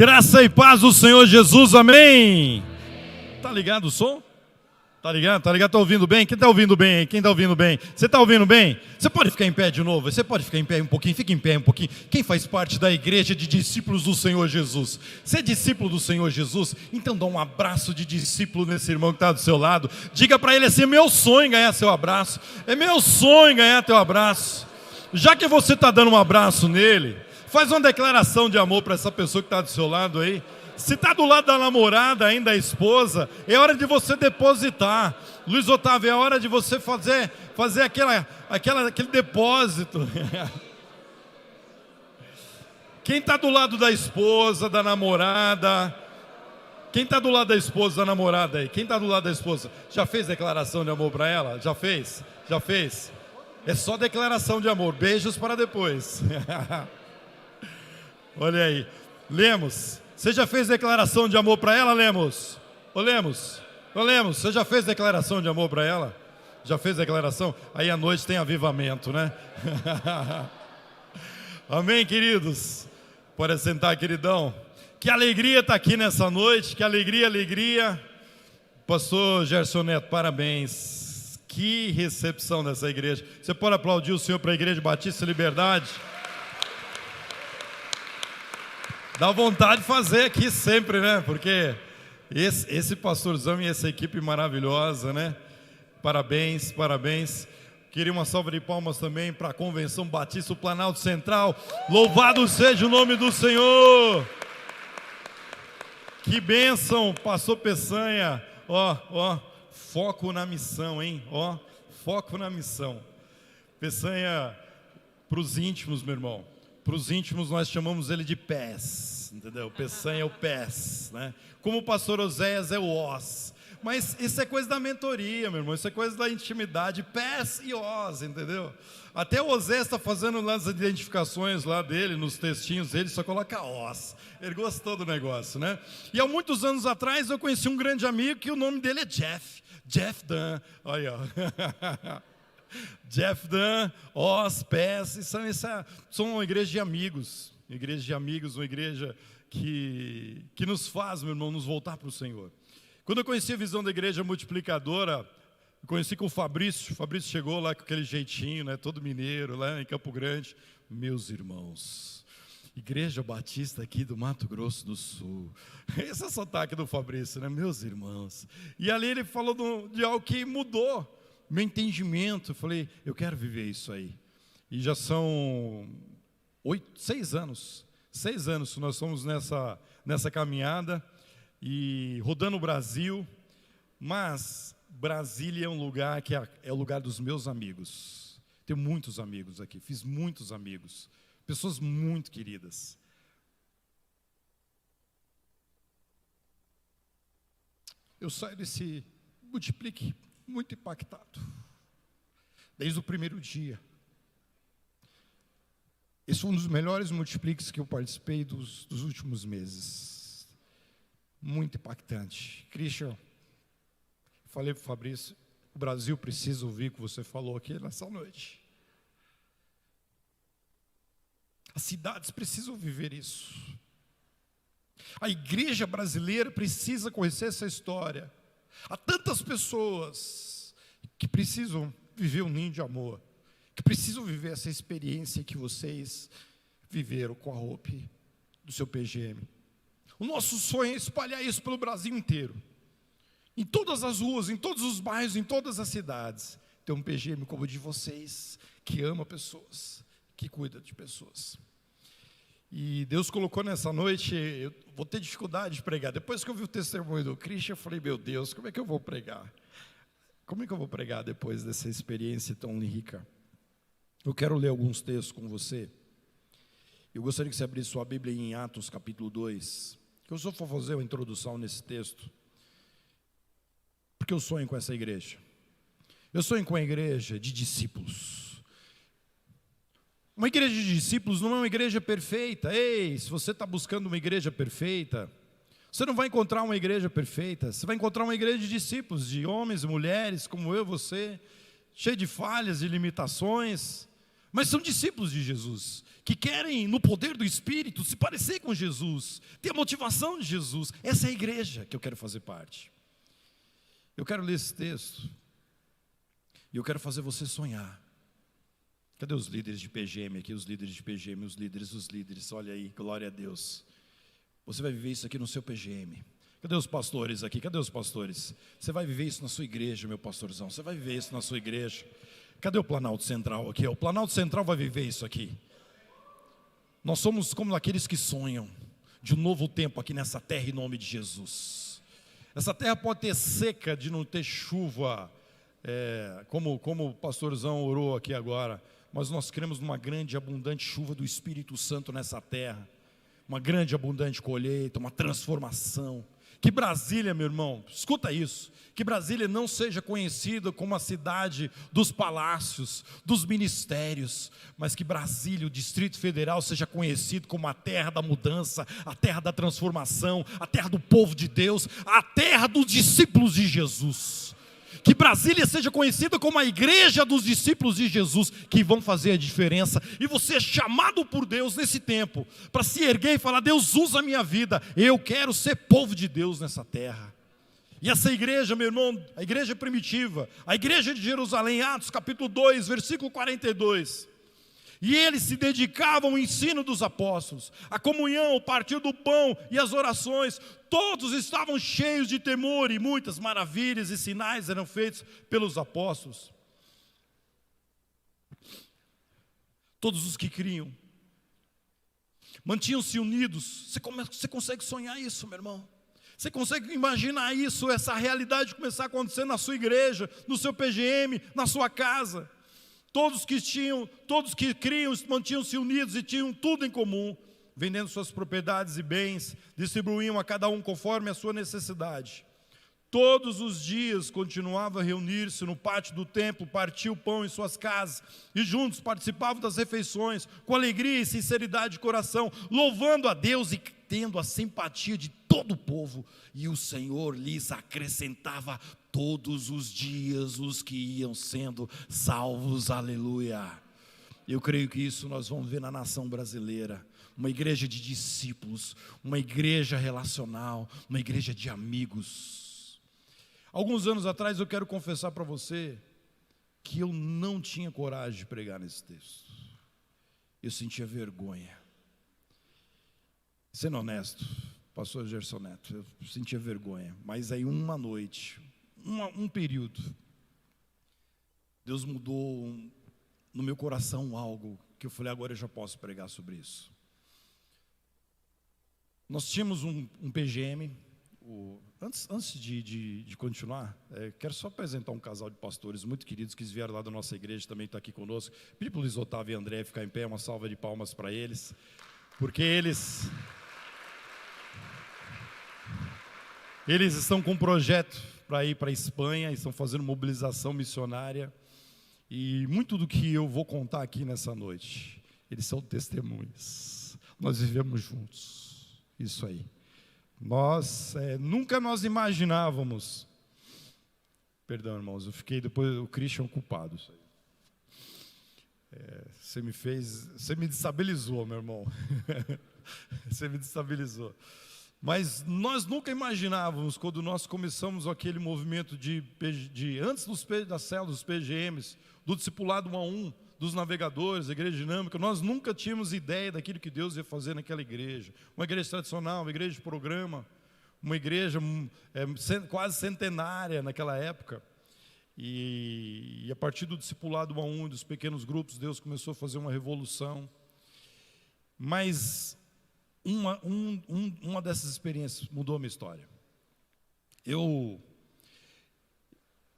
Graça e paz do Senhor Jesus, amém. Tá ligado o som? Tá ligado? Tá ouvindo bem? Quem tá ouvindo bem? Quem tá ouvindo bem? Você tá ouvindo bem? Você pode ficar em pé de novo? Você pode ficar em pé um pouquinho? Fica em pé um pouquinho. Quem faz parte da igreja de discípulos do Senhor Jesus? Você é discípulo do Senhor Jesus? Então dá um abraço de discípulo nesse irmão que está do seu lado. Diga para ele assim: é meu sonho ganhar seu abraço. É meu sonho ganhar teu abraço. Já que você está dando um abraço nele, faz uma declaração de amor para essa pessoa que está do seu lado aí. Se está do lado da namorada, ainda a esposa, é hora de você depositar. Luiz Otávio, é hora de você fazer aquele depósito. Quem está do lado da esposa, da namorada? Quem está do lado da esposa, da namorada aí? Quem está do lado da esposa? Já fez declaração de amor para ela? Já fez? Já fez? É só declaração de amor. Beijos para depois. Olha aí. Lemos, você já fez declaração de amor para ela, Lemos? Ô Lemos, você já fez declaração de amor para ela? Já fez declaração? Aí à noite tem avivamento, né? Amém, queridos? Pode sentar, queridão. Que alegria estar aqui nessa noite, que alegria. Pastor Gerson Neto, parabéns. Que recepção dessa igreja. Você pode aplaudir o Senhor para a Igreja Batista Liberdade? Dá vontade de fazer aqui sempre, né? Porque esse pastorzão e essa equipe maravilhosa, né? Parabéns. Queria uma salva de palmas também para a Convenção Batista do Planalto Central. Louvado seja o nome do Senhor. Que bênção, pastor Peçanha. Foco na missão, hein? Foco na missão. Peçanha, para os íntimos, meu irmão. Para os íntimos nós chamamos ele de PES, entendeu? Peçanha é o PES, né? Como o pastor Oséias é o OS. Mas isso é coisa da mentoria, meu irmão. Isso é coisa da intimidade, PES e OS, entendeu? Até o Oséias está fazendo lá as identificações lá dele, nos textinhos dele, só coloca OS. Ele gostou do negócio, né? E há muitos anos atrás eu conheci um grande amigo que o nome dele é Jeff Dunn. Olha, ó. Jeff Dunn, OS, PES, são uma igreja de amigos. Uma igreja que nos faz, meu irmão, nos voltar para o Senhor. Quando eu conheci a visão da igreja multiplicadora, eu conheci com o Fabrício chegou lá com aquele jeitinho, né, todo mineiro, lá em Campo Grande. Meus irmãos, Igreja Batista aqui do Mato Grosso do Sul. Esse é o sotaque do Fabrício, né, meus irmãos. E ali ele falou de algo que mudou meu entendimento. Eu falei, eu quero viver isso aí. E já são 6 anos que nós estamos nessa caminhada e rodando o Brasil. Mas Brasília é um lugar que é o lugar dos meus amigos. Tenho muitos amigos aqui, fiz muitos amigos, pessoas muito queridas. Eu saio desse Multiplique muito impactado, desde o primeiro dia. Esse foi um dos melhores multipliques que eu participei dos últimos meses. Muito impactante. Christian, falei para o Fabrício, o Brasil precisa ouvir o que você falou aqui nessa noite. As cidades precisam viver isso. A igreja brasileira precisa conhecer essa história. Há tantas pessoas que precisam viver um ninho de amor, que precisam viver essa experiência que vocês viveram com a Hope do seu PGM. O nosso sonho é espalhar isso pelo Brasil inteiro. Em todas as ruas, em todos os bairros, em todas as cidades, ter um PGM como o de vocês, que ama pessoas, que cuida de pessoas. E Deus colocou nessa noite, eu vou ter dificuldade de pregar. Depois que eu vi o testemunho do Christian, eu falei, meu Deus, como é que eu vou pregar? Como é que eu vou pregar depois dessa experiência tão rica? Eu quero ler alguns textos com você. Eu gostaria que você abrisse sua Bíblia em Atos capítulo 2. Que eu só vou fazer uma introdução nesse texto. Porque eu sonho com essa igreja. Eu sonho com a igreja de discípulos. Uma igreja de discípulos não é uma igreja perfeita. Ei, se você está buscando uma igreja perfeita, você não vai encontrar uma igreja perfeita. Você vai encontrar uma igreja de discípulos, de homens e mulheres como eu e você, cheio de falhas e limitações, mas são discípulos de Jesus, que querem, no poder do Espírito, se parecer com Jesus, ter a motivação de Jesus. Essa é a igreja que eu quero fazer parte. Eu quero ler esse texto, e eu quero fazer você sonhar. Cadê os líderes de PGM aqui? Os líderes de PGM, os líderes, olha aí, glória a Deus. Você vai viver isso aqui no seu PGM. Cadê os pastores aqui? Cadê os pastores? Você vai viver isso na sua igreja, meu pastorzão. Você vai viver isso na sua igreja. Cadê o Planalto Central aqui? O Planalto Central vai viver isso aqui. Nós somos como aqueles que sonham de um novo tempo aqui nessa terra em nome de Jesus. Essa terra pode ter seca de não ter chuva, como o pastorzão orou aqui agora, mas nós cremos numa grande e abundante chuva do Espírito Santo nessa terra. Uma grande e abundante colheita, uma transformação. Que Brasília, meu irmão, escuta isso, que Brasília não seja conhecida como a cidade dos palácios, dos ministérios, mas que Brasília, o Distrito Federal, seja conhecido como a terra da mudança, a terra da transformação, a terra do povo de Deus, a terra dos discípulos de Jesus. Que Brasília seja conhecida como a igreja dos discípulos de Jesus, que vão fazer a diferença. E você é chamado por Deus nesse tempo, para se erguer e falar: Deus, usa a minha vida, eu quero ser povo de Deus nessa terra. E essa igreja, meu irmão, a igreja primitiva, a igreja de Jerusalém, Atos capítulo 2, versículo 42. E eles se dedicavam ao ensino dos apóstolos, a comunhão, o partir do pão e as orações. Todos estavam cheios de temor, e muitas maravilhas e sinais eram feitos pelos apóstolos. Todos os que criam mantinham-se unidos. Você consegue sonhar isso, meu irmão? Você consegue imaginar isso, essa realidade começar a acontecer na sua igreja, no seu PGM, na sua casa? Todos que criam, mantinham-se unidos e tinham tudo em comum, vendendo suas propriedades e bens, distribuíam a cada um conforme a sua necessidade. Todos os dias continuavam a reunir-se no pátio do templo, partiam o pão em suas casas, e juntos participavam das refeições, com alegria e sinceridade de coração, louvando a Deus e tendo a simpatia de todo o povo, e o Senhor lhes acrescentava todos os dias os que iam sendo salvos, aleluia. Eu creio que isso nós vamos ver na nação brasileira, uma igreja de discípulos, uma igreja relacional, uma igreja de amigos. Alguns anos atrás eu quero confessar para você que eu não tinha coragem de pregar nesse texto. Eu sentia vergonha. Sendo honesto, pastor Gerson Neto, eu sentia vergonha. Mas aí uma noite, um período, Deus mudou no meu coração algo que eu falei: agora eu já posso pregar sobre isso. Nós tínhamos um PGM. Antes de continuar, quero só apresentar um casal de pastores muito queridos que vieram lá da nossa igreja, também está aqui conosco. Pedi para o Luiz Otávio e André ficar em pé, uma salva de palmas para eles, porque eles estão com um projeto para ir para a Espanha, estão fazendo mobilização missionária, e muito do que eu vou contar aqui nessa noite, eles são testemunhas. Nós vivemos juntos, isso aí. Nunca nós imaginávamos, perdão irmãos, eu fiquei depois o Christian culpado, isso aí. Você me destabilizou, meu irmão, você me destabilizou, mas nós nunca imaginávamos, quando nós começamos aquele movimento antes das células, dos PGMs, do discipulado 1 a 1, dos navegadores, a igreja dinâmica, nós nunca tínhamos ideia daquilo que Deus ia fazer naquela igreja. Uma igreja tradicional, uma igreja de programa, uma igreja quase centenária naquela época. E a partir do discipulado 1 a 1, dos pequenos grupos, Deus começou a fazer uma revolução. Mas uma dessas experiências mudou a minha história. Eu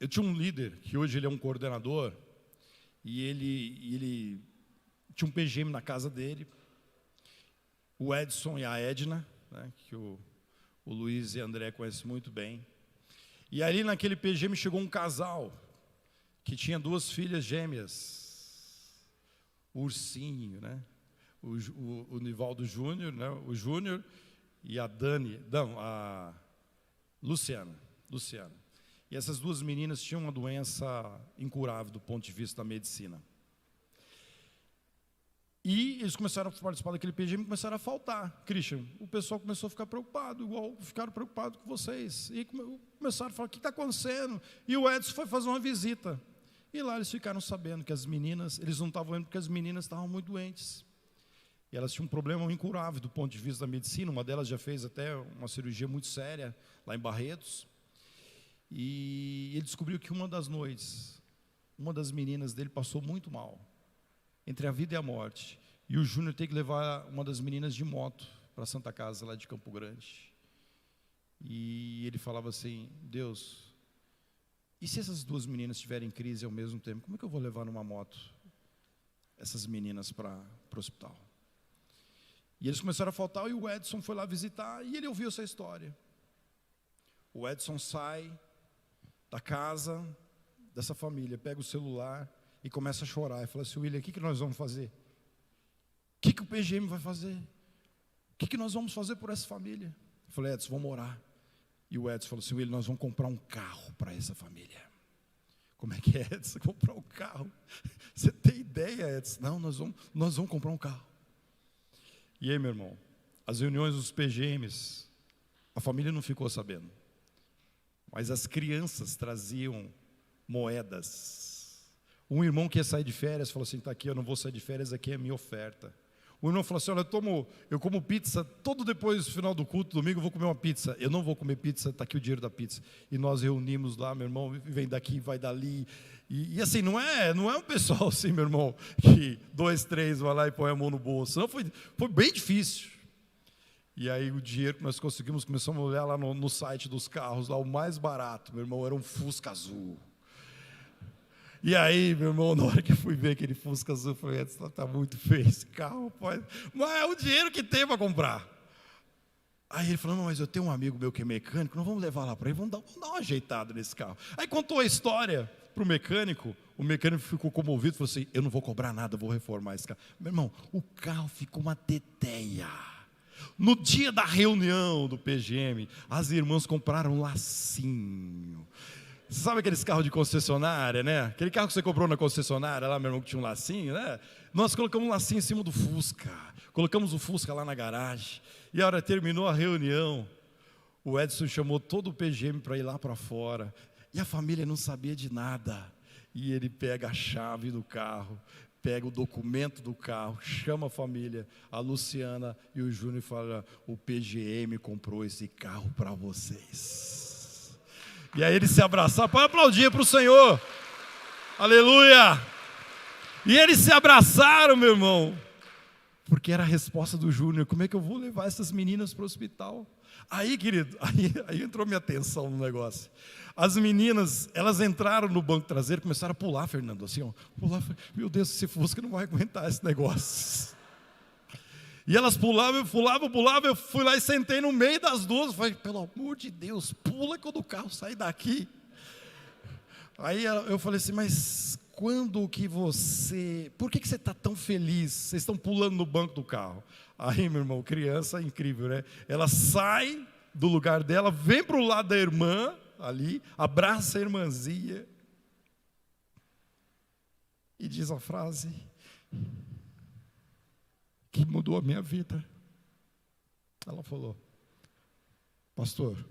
tinha um líder, que hoje ele é um coordenador, e ele tinha um PGM na casa dele, o Edson e a Edna, né, que o Luiz e a André conhecem muito bem. E ali naquele PGM chegou um casal que tinha 2 filhas gêmeas, o Ursinho, né, o Nivaldo Júnior, né, o Júnior, e a Luciana. E essas 2 meninas tinham uma doença incurável do ponto de vista da medicina. E eles começaram a participar daquele PGM e começaram a faltar. Christian, o pessoal começou a ficar preocupado, igual ficaram preocupados com vocês. E começaram a falar, o que está acontecendo? E o Edson foi fazer uma visita. E lá eles ficaram sabendo que as meninas, eles não estavam indo porque as meninas estavam muito doentes. E elas tinham um problema incurável do ponto de vista da medicina. Uma delas já fez até uma cirurgia muito séria lá em Barretos. E ele descobriu que uma das noites, uma das meninas dele passou muito mal, entre a vida e a morte. E o Júnior tem que levar uma das meninas de moto para a Santa Casa, lá de Campo Grande. E ele falava assim, Deus, e se essas duas meninas tiverem crise ao mesmo tempo, como é que eu vou levar numa moto essas meninas para o hospital? E eles começaram a faltar, e o Edson foi lá visitar, e ele ouviu essa história. O Edson sai da casa dessa família, pega o celular e começa a chorar. E fala assim, William, o que nós vamos fazer? O que o PGM vai fazer? O que nós vamos fazer por essa família? Eu falei, Edson, vamos orar. E o Edson falou assim, William, nós vamos comprar um carro para essa família. Como é que é, Edson? Comprar um carro? Você tem ideia, Edson? Não, nós vamos comprar um carro. E aí, meu irmão, as reuniões dos PGMs, a família não ficou sabendo. Mas as crianças traziam moedas. Um irmão que ia sair de férias falou assim, está aqui, eu não vou sair de férias, aqui é a minha oferta. O irmão falou assim, olha, eu como pizza, todo depois do final do culto, domingo eu vou comer uma pizza. Eu não vou comer pizza, está aqui o dinheiro da pizza. E nós reunimos lá, meu irmão, vem daqui, vai dali. E assim, não é um pessoal assim, meu irmão, que 2, 3 vai lá e põe a mão no bolso. Não, foi bem difícil. E aí o dinheiro que nós conseguimos, começamos a olhar lá no site dos carros, lá o mais barato, meu irmão, era um Fusca azul. E aí, meu irmão, na hora que eu fui ver aquele Fusca azul, eu falei, está muito feio esse carro, pode... mas é o dinheiro que tem para comprar. Aí ele falou, não, mas eu tenho um amigo meu que é mecânico, nós vamos levar lá para ele, vamos dar uma ajeitada nesse carro. Aí contou a história para o mecânico ficou comovido, falou assim, eu não vou cobrar nada, vou reformar esse carro. Meu irmão, o carro ficou uma teteia. No dia da reunião do PGM, as irmãs compraram um lacinho. Você sabe aqueles carros de concessionária, né? Aquele carro que você comprou na concessionária, lá, meu irmão, que tinha um lacinho, né? Nós colocamos um lacinho em cima do Fusca. Colocamos o Fusca lá na garagem. E a hora terminou a reunião, o Edson chamou todo o PGM para ir lá para fora. E a família não sabia de nada. E ele pega a chave do carro, pega o documento do carro, chama a família, a Luciana e o Júnior e fala, o PGM comprou esse carro para vocês. E aí eles se abraçaram, pode aplaudir para o Senhor, aleluia. E eles se abraçaram, meu irmão, porque era a resposta do Júnior, como é que eu vou levar essas meninas para o hospital? Aí, querido, aí entrou minha atenção no negócio. As meninas, elas entraram no banco traseiro, começaram a pular, Fernando, assim, ó, pular, meu Deus, esse Fusca não vai aguentar esse negócio. E elas pulavam, eu fui lá e sentei no meio das duas, falei, pelo amor de Deus, pula quando o carro sair daqui. Aí eu falei assim, mas quando que por que você está tão feliz? Vocês estão pulando no banco do carro. Aí, meu irmão, criança incrível, né? Ela sai do lugar dela, vem para o lado da irmã, ali, abraça a irmãzinha, e diz a frase que mudou a minha vida. Ela falou, pastor,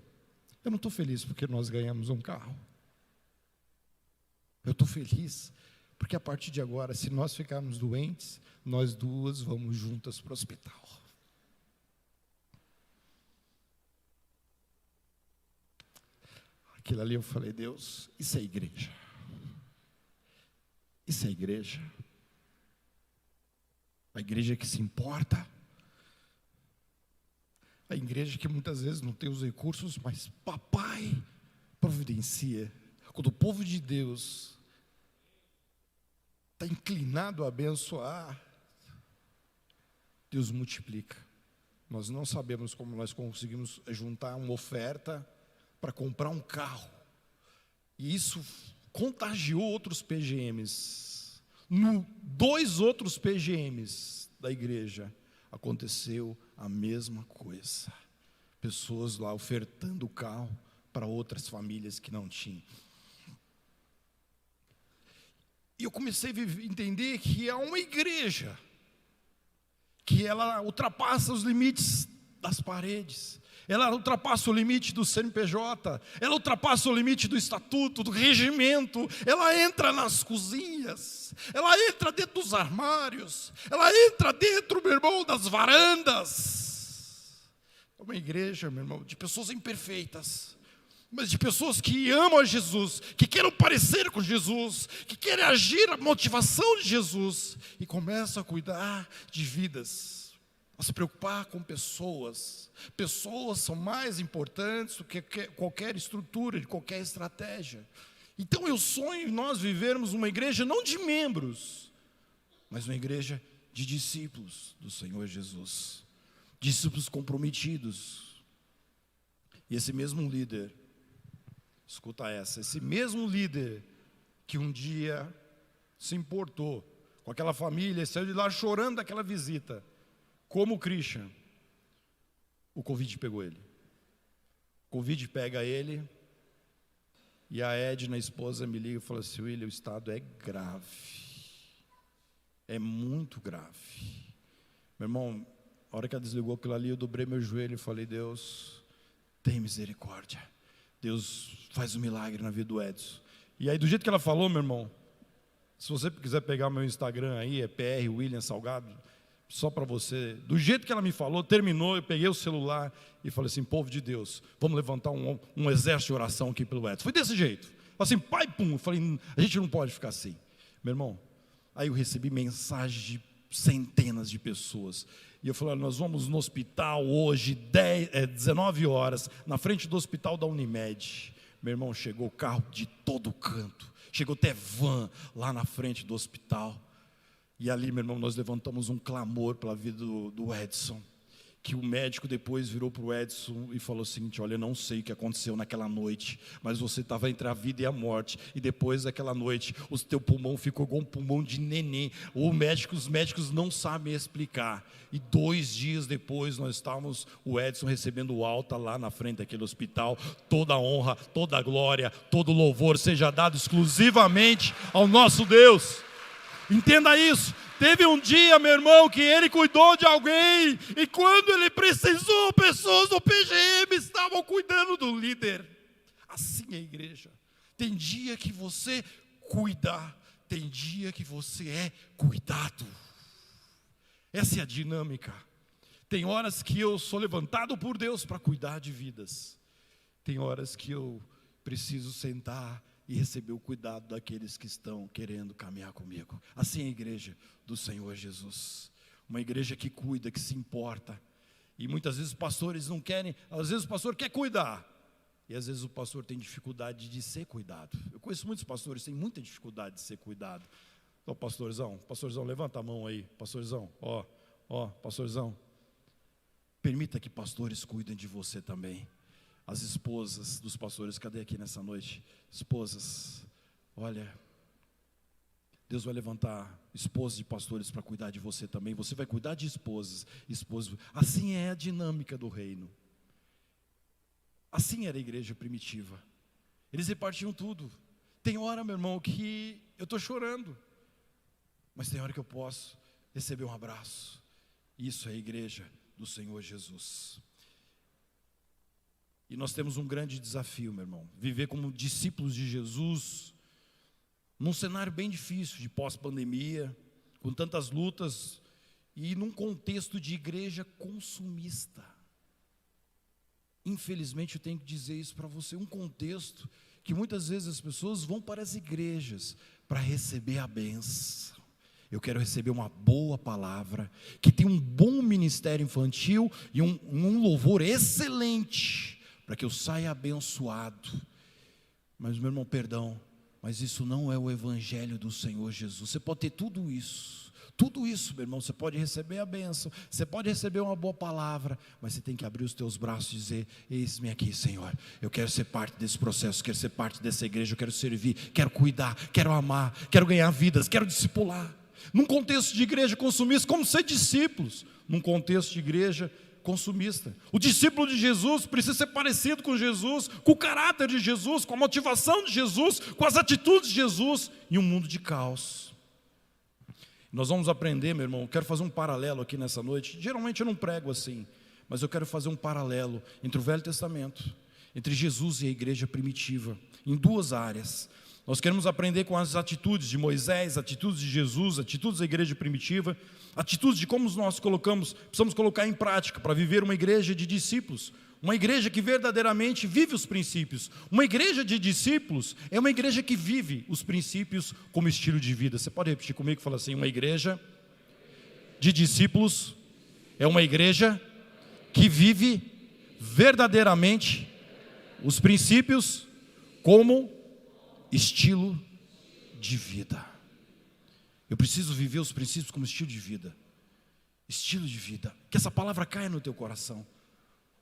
eu não estou feliz porque nós ganhamos um carro. Eu estou feliz porque a partir de agora, se nós ficarmos doentes, nós duas vamos juntas para o hospital. Aquilo ali eu falei, Deus, isso é igreja. Isso é igreja. A igreja que se importa. A igreja que muitas vezes não tem os recursos, mas papai providencia. Quando o povo de Deus está inclinado a abençoar, Deus multiplica. Nós não sabemos como nós conseguimos juntar uma oferta para comprar um carro. E isso contagiou outros PGMs. 2 outros PGMs da igreja aconteceu a mesma coisa. Pessoas lá ofertando o carro para outras famílias que não tinham. E eu comecei a entender que há uma igreja que ela ultrapassa os limites das paredes, ela ultrapassa o limite do CNPJ, ela ultrapassa o limite do estatuto, do regimento, ela entra nas cozinhas, ela entra dentro dos armários, ela entra dentro, meu irmão, das varandas. É uma igreja, meu irmão, de pessoas imperfeitas, mas de pessoas que amam a Jesus, que querem parecer com Jesus, que querem agir a motivação de Jesus, e começam a cuidar de vidas, a se preocupar com pessoas. Pessoas são mais importantes do que qualquer estrutura, de qualquer estratégia. Então eu sonho em nós vivermos uma igreja não de membros, mas uma igreja de discípulos do Senhor Jesus, discípulos comprometidos. E esse mesmo líder, escuta essa, esse mesmo líder que um dia se importou com aquela família, saiu de lá chorando daquela visita, como Christian, o Covid pegou ele. O Covid pega ele, e a Edna, a esposa, me liga e fala assim: William, o estado é grave, é muito grave. Meu irmão, a hora que ela desligou aquilo ali, eu dobrei meu joelho e falei: Deus, tem misericórdia. Deus faz um milagre na vida do Edson. E aí, do jeito que ela falou, meu irmão, se você quiser pegar meu Instagram aí, é PR William Salgado, só para você, do jeito que ela me falou, terminou, eu peguei o celular e falei assim: povo de Deus, vamos levantar um exército de oração aqui pelo Edson. Foi desse jeito, assim, pai, pum, eu falei, a gente não pode ficar assim, meu irmão. Aí eu recebi mensagens de centenas de pessoas, e eu falei: nós vamos no hospital hoje, 19 horas, na frente do hospital da Unimed. Meu irmão, chegou carro de todo canto, chegou até van lá na frente do hospital. E ali, meu irmão, nós levantamos um clamor pela vida do Edson, que o médico depois virou para o Edson e falou o seguinte: olha, eu não sei o que aconteceu naquela noite, mas você estava entre a vida e a morte, e depois daquela noite, o teu pulmão ficou igual um pulmão de neném. Os médicos não sabem explicar. E 2 dias depois, nós estávamos, o Edson recebendo alta lá na frente daquele hospital. Toda a honra, toda a glória, todo o louvor seja dado exclusivamente ao nosso Deus. Entenda isso. Teve um dia, meu irmão, que ele cuidou de alguém, e quando ele precisou, pessoas do PGM estavam cuidando do líder. Assim é a igreja. Tem dia que você cuida, tem dia que você é cuidado. Essa é a dinâmica. Tem horas que eu sou levantado por Deus para cuidar de vidas. Tem horas que eu preciso sentar e receber o cuidado daqueles que estão querendo caminhar comigo. Assim é a igreja do Senhor Jesus. Uma igreja que cuida, que se importa. E muitas vezes os pastores não querem, às vezes o pastor quer cuidar, e às vezes o pastor tem dificuldade de ser cuidado. Eu conheço muitos pastores que têm muita dificuldade de ser cuidado. Então, pastorzão, levanta a mão aí, pastorzão, pastorzão. Permita que pastores cuidem de você também. As esposas dos pastores, cadê aqui nessa noite? Esposas, olha, Deus vai levantar esposas de pastores para cuidar de você também. Você vai cuidar de esposas. Assim é a dinâmica do reino. Assim era a igreja primitiva. Eles repartiam tudo. Tem hora, meu irmão, que eu estou chorando, mas tem hora que eu posso receber um abraço. Isso é a igreja do Senhor Jesus. E nós temos um grande desafio, meu irmão, viver como discípulos de Jesus, num cenário bem difícil, de pós-pandemia, com tantas lutas, e num contexto de igreja consumista. Infelizmente eu tenho que dizer isso para você, um contexto que muitas vezes as pessoas vão para as igrejas para receber a bênção. Eu quero receber uma boa palavra, que tem um bom ministério infantil e um louvor excelente, para que eu saia abençoado. Mas, meu irmão, perdão, mas isso não é o evangelho do Senhor Jesus. Você pode ter tudo isso, meu irmão, você pode receber a bênção, você pode receber uma boa palavra, mas você tem que abrir os teus braços e dizer: eis-me aqui, Senhor, eu quero ser parte desse processo, quero ser parte dessa igreja, eu quero servir, quero cuidar, quero amar, quero ganhar vidas, quero discipular. Num contexto de igreja consumista, como ser discípulos, num contexto de igreja consumista. O discípulo de Jesus precisa ser parecido com Jesus, com o caráter de Jesus, com a motivação de Jesus, com as atitudes de Jesus, em um mundo de caos. Nós vamos aprender, meu irmão, eu quero fazer um paralelo aqui nessa noite. Geralmente eu não prego assim, mas eu quero fazer um paralelo entre o Velho Testamento, entre Jesus e a igreja primitiva, em duas áreas. Nós queremos aprender com as atitudes de Moisés, atitudes de Jesus, atitudes da igreja primitiva, atitudes de como nós precisamos colocar em prática para viver uma igreja de discípulos, uma igreja que verdadeiramente vive os princípios. Uma igreja de discípulos é uma igreja que vive os princípios como estilo de vida. Você pode repetir comigo e falar assim: uma igreja de discípulos é uma igreja que vive verdadeiramente os princípios como estilo de vida. Eu preciso viver os princípios como estilo de vida. Estilo de vida. Que essa palavra caia no teu coração.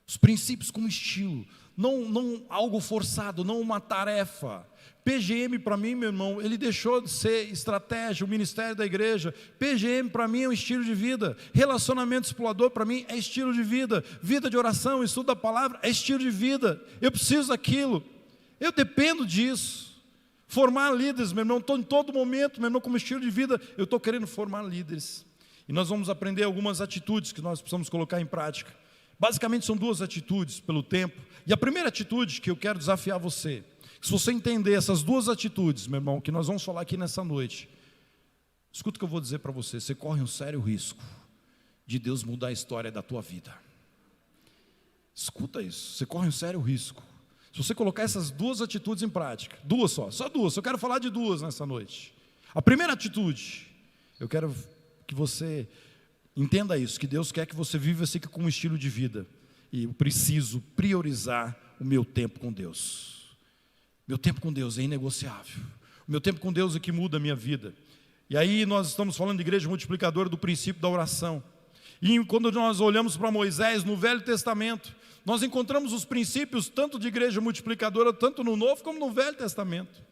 Os princípios como estilo, não algo forçado, não uma tarefa. PGM para mim, meu irmão, ele deixou de ser estratégia, o ministério da igreja. PGM para mim é um estilo de vida. Relacionamento explorador para mim é estilo de vida. Vida de oração, estudo da palavra é estilo de vida. Eu preciso daquilo, eu dependo disso. Formar líderes, meu irmão, estou em todo momento, meu irmão, como estilo de vida, eu estou querendo formar líderes. E nós vamos aprender algumas atitudes que nós precisamos colocar em prática. Basicamente são duas atitudes pelo tempo. E a primeira atitude que eu quero desafiar você, se você entender essas duas atitudes, meu irmão, que nós vamos falar aqui nessa noite, escuta o que eu vou dizer para você: você corre um sério risco de Deus mudar a história da tua vida. Escuta isso, você corre um sério risco. Se você colocar essas duas atitudes em prática, duas só duas, eu quero falar de duas nessa noite. A primeira atitude, eu quero que você entenda isso, que Deus quer que você viva assim com um estilo de vida. E eu preciso priorizar o meu tempo com Deus. Meu tempo com Deus é inegociável. O meu tempo com Deus é que muda a minha vida. E aí nós estamos falando de igreja multiplicadora, do princípio da oração. E quando nós olhamos para Moisés no Velho Testamento, nós encontramos os princípios tanto de igreja multiplicadora, tanto no Novo como no Velho Testamento.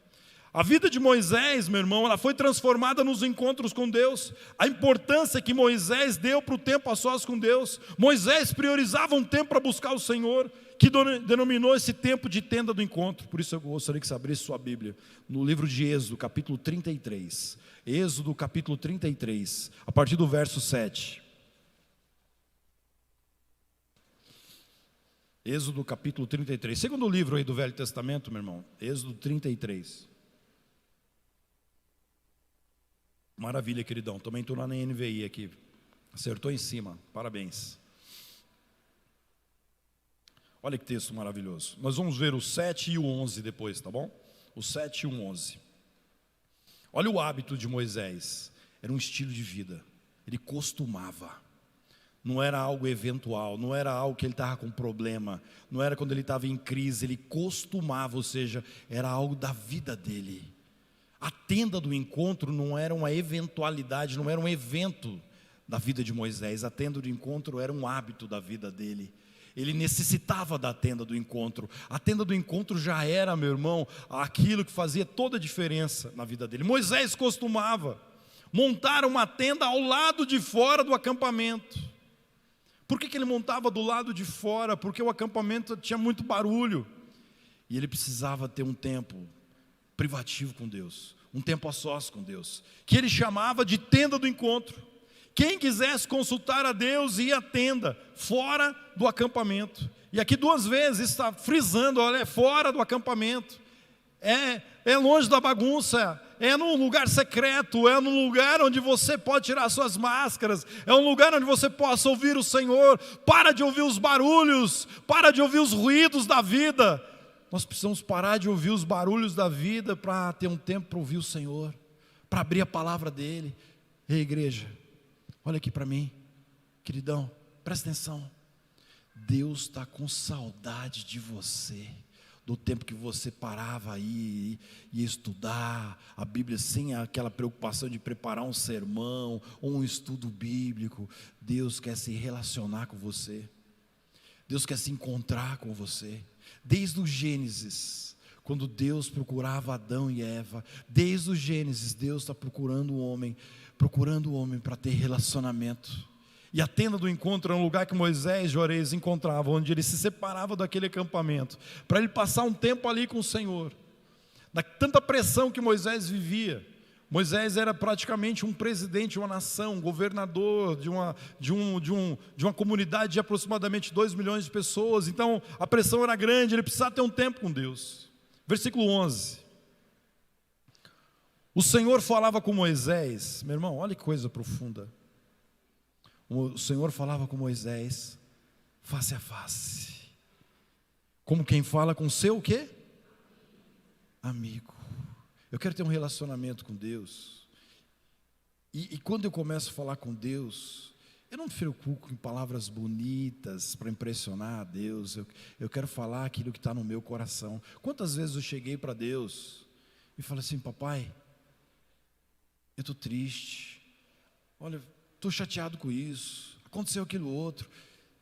A vida de Moisés, meu irmão, ela foi transformada nos encontros com Deus. A importância que Moisés deu para o tempo a sós com Deus. Moisés priorizava um tempo para buscar o Senhor, que denominou esse tempo de tenda do encontro. Por isso eu gostaria que você abrisse sua Bíblia no livro de Êxodo, capítulo 33. Êxodo, capítulo 33, a partir do verso 7. Êxodo capítulo 33, segundo livro aí do Velho Testamento, meu irmão. Êxodo 33. Maravilha, queridão, também estou na NVI aqui. Acertou em cima, parabéns. Olha que texto maravilhoso. Nós vamos ver o 7 e o 11 depois, tá bom? O 7 e o 11. Olha o hábito de Moisés. Era um estilo de vida. Ele costumava. Não era algo eventual, não era algo que ele estava com problema, não era quando ele estava em crise, ele costumava, ou seja, era algo da vida dele. A tenda do encontro não era uma eventualidade, não era um evento da vida de Moisés. A tenda do encontro era um hábito da vida dele. Ele necessitava da tenda do encontro. A tenda do encontro já era, meu irmão, aquilo que fazia toda a diferença na vida dele. Moisés costumava montar uma tenda ao lado de fora do acampamento. Por que ele montava do lado de fora? Porque o acampamento tinha muito barulho. E ele precisava ter um tempo privativo com Deus, um tempo a sós com Deus, que ele chamava de tenda do encontro. Quem quisesse consultar a Deus ia à tenda, fora do acampamento. E aqui duas vezes está frisando, olha, é fora do acampamento. É longe da bagunça, é num lugar secreto, é num lugar onde você pode tirar suas máscaras, é um lugar onde você possa ouvir o Senhor. Para de ouvir os barulhos, para de ouvir os ruídos da vida. Nós precisamos parar de ouvir os barulhos da vida para ter um tempo para ouvir o Senhor, para abrir a palavra dEle. Ei, igreja, olha aqui para mim, queridão, presta atenção. Deus está com saudade de você. Do tempo que você parava aí e ia estudar a Bíblia sem aquela preocupação de preparar um sermão ou um estudo bíblico. Deus quer se relacionar com você. Deus quer se encontrar com você. Desde o Gênesis, quando Deus procurava Adão e Eva, desde o Gênesis, Deus está procurando o homem para ter relacionamento. E a tenda do encontro era um lugar que Moisés e Joreis encontravam, onde ele se separava daquele acampamento, para ele passar um tempo ali com o Senhor. Da tanta pressão que Moisés vivia, Moisés era praticamente um presidente de uma nação, um governador de uma comunidade de aproximadamente 2 milhões de pessoas. Então a pressão era grande, ele precisava ter um tempo com Deus. Versículo 11. O Senhor falava com Moisés, meu irmão, olha que coisa profunda. O Senhor falava com Moisés face a face, como quem fala com seu o quê? Amigo. Eu quero ter um relacionamento com Deus, e quando eu começo a falar com Deus, eu não me preocupo em palavras bonitas para impressionar a Deus. Eu quero falar aquilo que está no meu coração. Quantas vezes eu cheguei para Deus e falei assim: papai, eu estou triste, olha, estou chateado com isso, aconteceu aquilo outro.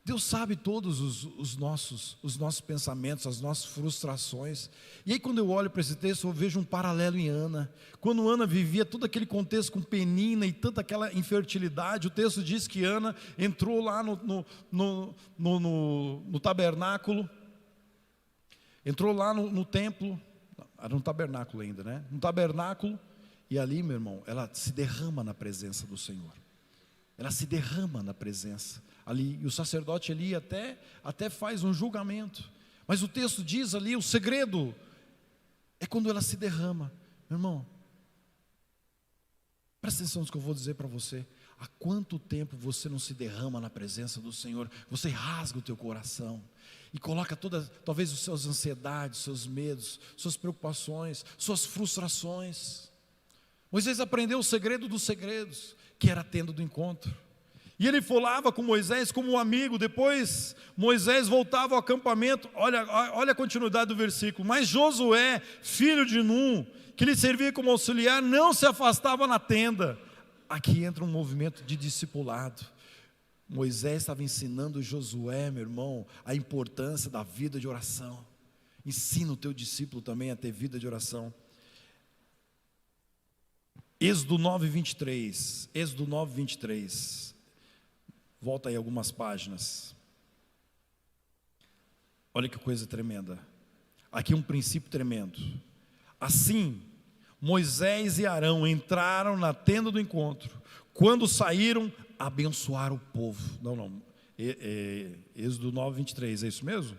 Deus sabe todos os nossos pensamentos, as nossas frustrações. E aí quando eu olho para esse texto, eu vejo um paralelo em Ana. Quando Ana vivia todo aquele contexto com Penina e tanta aquela infertilidade, o texto diz que Ana entrou lá no tabernáculo, entrou lá no templo, era um tabernáculo ainda, né? No tabernáculo, e ali, meu irmão, ela se derrama na presença do Senhor. Ela se derrama na presença ali, e o sacerdote ali até faz um julgamento, mas o texto diz ali, o segredo é quando ela se derrama. Meu irmão, presta atenção no que eu vou dizer para você. Há quanto tempo você não se derrama na presença do Senhor? Você rasga o teu coração e coloca talvez as suas ansiedades, seus medos, suas preocupações, suas frustrações. Moisés aprendeu o segredo dos segredos, que era a tenda do encontro. E ele falava com Moisés como um amigo. Depois Moisés voltava ao acampamento. Olha a continuidade do versículo. Mas Josué, filho de Num, que lhe servia como auxiliar, não se afastava na tenda. Aqui entra um movimento de discipulado. Moisés estava ensinando Josué, meu irmão, a importância da vida de oração. Ensina o teu discípulo também a ter vida de oração. Êxodo 9:23. Êxodo 9:23. Volta aí algumas páginas. Olha que coisa tremenda. Aqui um princípio tremendo. Assim, Moisés e Arão entraram na tenda do encontro. Quando saíram, abençoaram o povo. Não. Êxodo 9:23, é isso mesmo?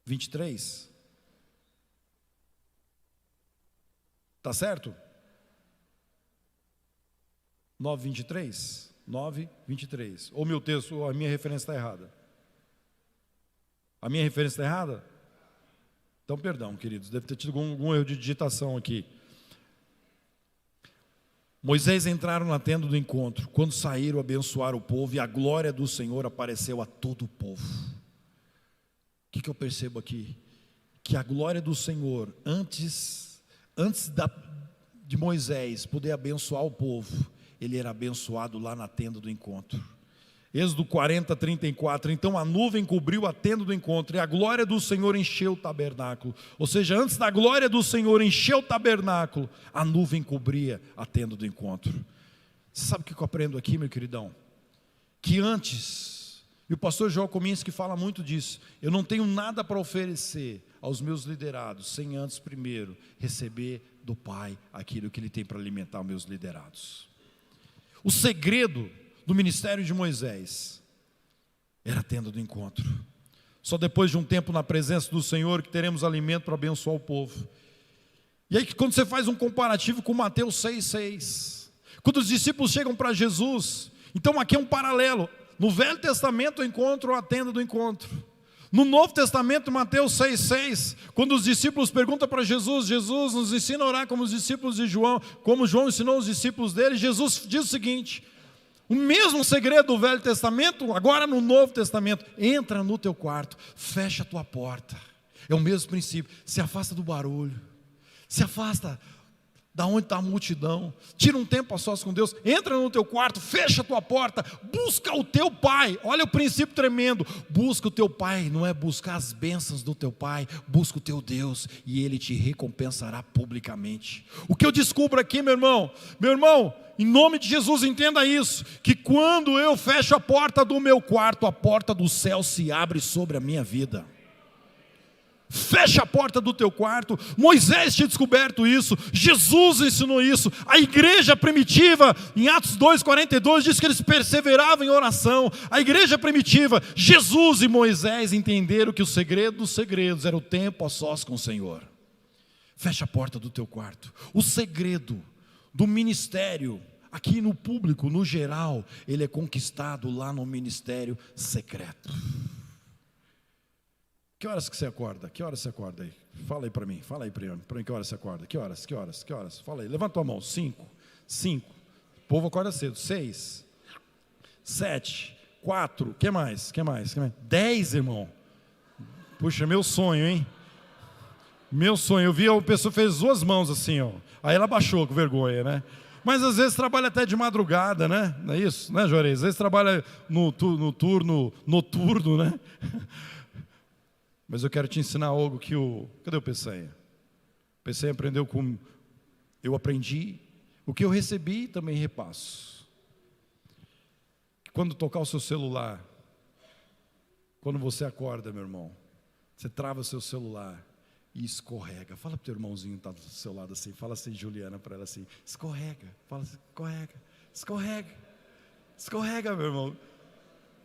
23? Tá certo? 9:23? 9:23. Ou meu texto, ou a minha referência está errada? A minha referência está errada? Então, perdão, queridos, deve ter tido algum erro de digitação aqui. Moisés entraram na tenda do encontro. Quando saíram, abençoaram o povo, e a glória do Senhor apareceu a todo o povo. O que eu percebo aqui? Que a glória do Senhor, antes de Moisés poder abençoar o povo, ele era abençoado lá na tenda do encontro. Êxodo 40:34. Então a nuvem cobriu a tenda do encontro, e a glória do Senhor encheu o tabernáculo. Ou seja, antes da glória do Senhor encher o tabernáculo, a nuvem cobria a tenda do encontro. Você sabe o que eu aprendo aqui, meu queridão? Que antes, e o pastor João Kominski fala muito disso, eu não tenho nada para oferecer aos meus liderados, sem antes primeiro receber do Pai aquilo que Ele tem para alimentar os meus liderados. O segredo do ministério de Moisés era a tenda do encontro. Só depois de um tempo na presença do Senhor que teremos alimento para abençoar o povo. E aí quando você faz um comparativo com Mateus 6:6, quando os discípulos chegam para Jesus, então aqui é um paralelo. No Velho Testamento eu encontro a tenda do encontro. No Novo Testamento, Mateus 6:6, quando os discípulos perguntam para Jesus, Jesus nos ensina a orar como os discípulos de João, como João ensinou os discípulos dele. Jesus diz o seguinte: o mesmo segredo do Velho Testamento, agora no Novo Testamento: entra no teu quarto, fecha a tua porta. É o mesmo princípio, se afasta do barulho, se afasta da onde está a multidão, tira um tempo a sós com Deus, entra no teu quarto, fecha a tua porta, busca o teu Pai. Olha o princípio tremendo: busca o teu Pai, não é buscar as bênçãos do teu Pai, busca o teu Deus, e Ele te recompensará publicamente. O que eu descubro aqui, meu irmão, em nome de Jesus, entenda isso, que quando eu fecho a porta do meu quarto, a porta do céu se abre sobre a minha vida. Fecha a porta do teu quarto. Moisés tinha descoberto isso, Jesus ensinou isso. A igreja primitiva, em Atos 2:42, diz que eles perseveravam em oração. A igreja primitiva, Jesus e Moisés entenderam que o segredo dos segredos era o tempo a sós com o Senhor. Fecha a porta do teu quarto. O segredo do ministério, aqui no público, no geral, ele é conquistado lá no ministério secreto. Que horas que você acorda? Que horas você acorda aí? Fala aí para mim, que horas você acorda? Que horas? Fala aí, levanta a mão. 5. O povo acorda cedo. 6, 7, 4, que mais? 10, irmão. Puxa, meu sonho, hein? Meu sonho, eu vi a pessoa fez 2 mãos assim, ó. Aí ela baixou com vergonha, né? Mas às vezes trabalha até de madrugada, né? Não é isso, né, Juarez? Às vezes trabalha no turno noturno, né? Mas eu quero te ensinar algo que Cadê o Peçanha? O Peçanha aprendeu com... Eu aprendi, o que eu recebi também repasso. Quando tocar o seu celular, quando você acorda, meu irmão, você trava o seu celular e escorrega. Fala para o teu irmãozinho que está do seu lado assim, fala assim, Juliana, para ela assim, escorrega. Fala assim, escorrega, meu irmão.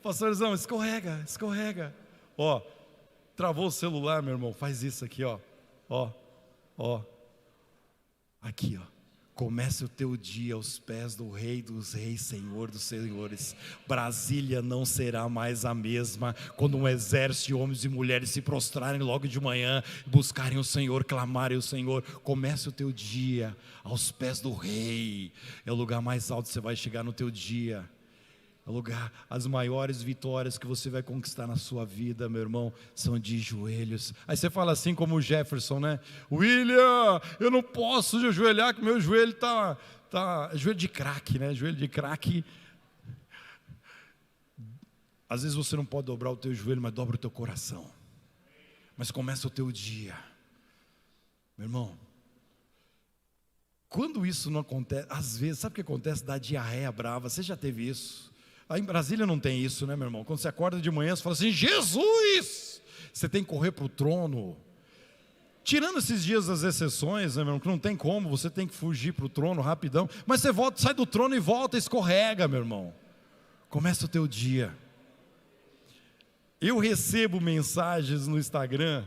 Pastorzão, escorrega. Ó, travou o celular, meu irmão, faz isso aqui, ó. Aqui, ó. Comece o teu dia aos pés do Rei dos Reis, Senhor dos Senhores. Brasília não será mais a mesma quando um exército de homens e mulheres se prostrarem logo de manhã, buscarem o Senhor, clamarem o Senhor. Comece o teu dia aos pés do Rei. É o lugar mais alto que você vai chegar no teu dia. Lugar, as maiores vitórias que você vai conquistar na sua vida, meu irmão, são de joelhos. Aí você fala assim como o Jefferson, né? William, eu não posso ajoelhar, que meu joelho tá joelho de craque, né? Joelho de craque. Às vezes você não pode dobrar o teu joelho, mas dobra o teu coração. Mas começa o teu dia, meu irmão. Quando isso não acontece, às vezes, sabe o que acontece? Dá diarreia brava. Você já teve isso? Aí em Brasília não tem isso, né, meu irmão? Quando você acorda de manhã, você fala assim, Jesus! Você tem que correr para o trono. Tirando esses dias as exceções, né, meu irmão, que não tem como, você tem que fugir para o trono rapidão. Mas você volta, sai do trono e volta, escorrega, meu irmão. Começa o teu dia. Eu recebo mensagens no Instagram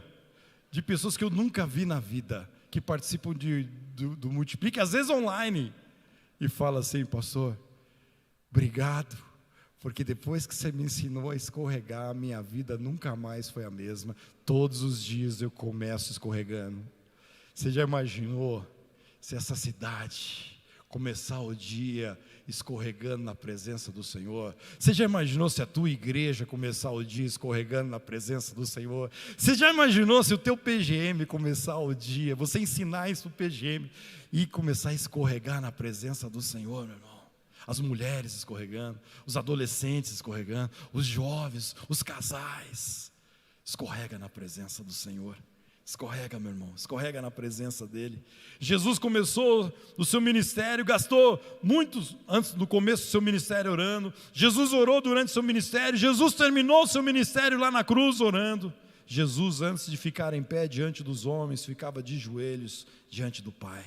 de pessoas que eu nunca vi na vida, que participam do Multiplique, às vezes online, e fala assim, pastor, obrigado, porque depois que você me ensinou a escorregar, a minha vida nunca mais foi a mesma. Todos os dias eu começo escorregando. Você já imaginou se essa cidade começar o dia escorregando na presença do Senhor? Você já imaginou se a tua igreja começar o dia escorregando na presença do Senhor? Você já imaginou se o teu PGM começar o dia, você ensinar isso para o PGM e começar a escorregar na presença do Senhor, meu irmão? As mulheres escorregando, os adolescentes escorregando, os jovens, os casais. Escorrega na presença do Senhor. Escorrega, meu irmão, escorrega na presença dEle. Jesus começou o seu ministério, gastou muitos antes do começo do seu ministério orando. Jesus orou durante o seu ministério. Jesus terminou o seu ministério lá na cruz orando. Jesus, antes de ficar em pé diante dos homens, ficava de joelhos diante do Pai.